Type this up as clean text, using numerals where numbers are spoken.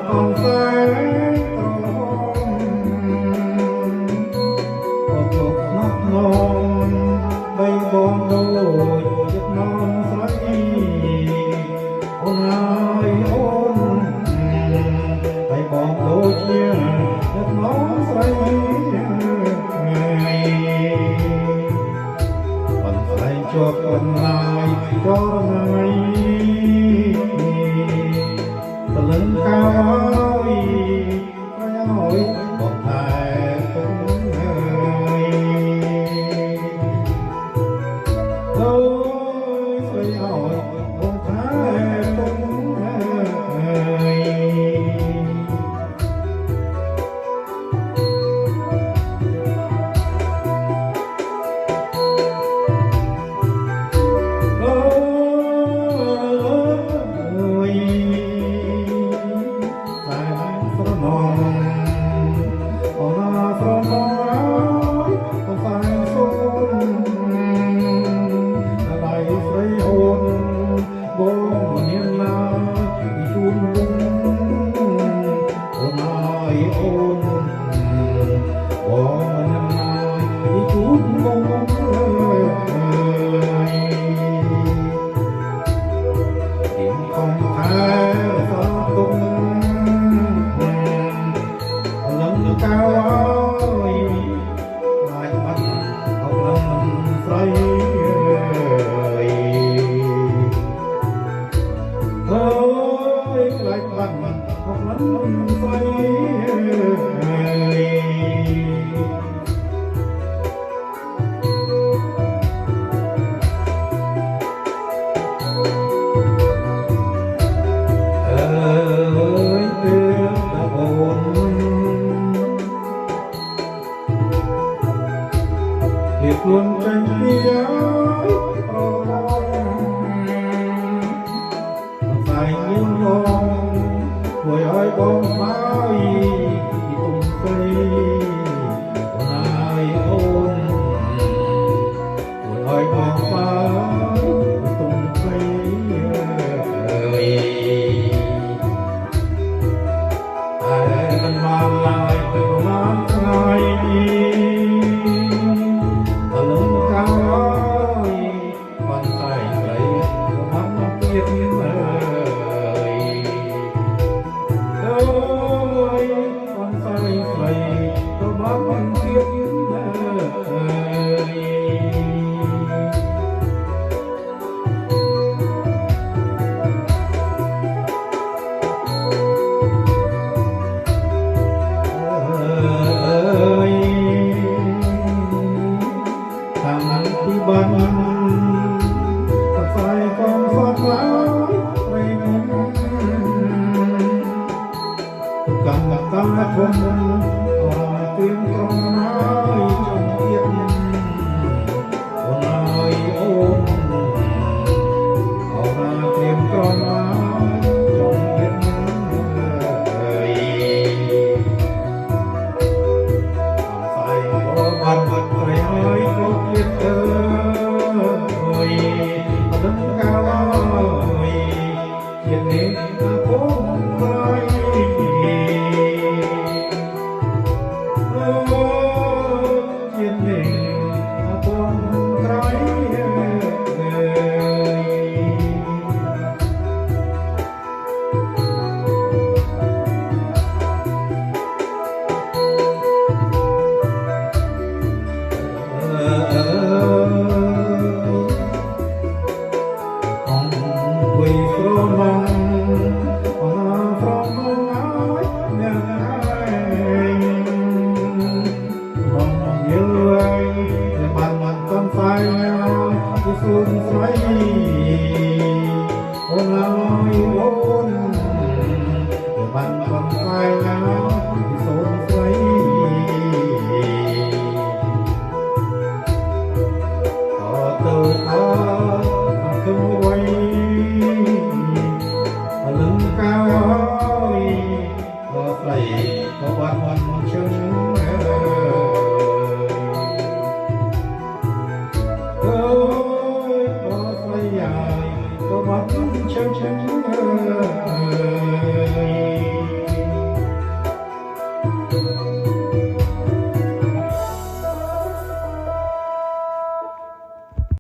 con sáng tròn mắt non bay bom đôi chiếc non xoáy ôn ơi ôn bay bom đôi chiếc non xoáy còn phải cho con lại cho ngày lưng cao ơi ơi còn thề cũng ơi xoay hỏi còn thề cũng ơi luôn tranh kia dài như non tuổi ơi bóng mãi thì tung cây còn ai ôn tuổi ơi bóng mãi thì tung cây ai lần mang lại từ mang ngày ta không còn tiếng con nói trong tim con ơi ôn còn là tiếng con nói trong tim ơi phải có ban trời ơi có biết ơi đứng cao ơi hiện đến ta cũng nói có mắt chân chân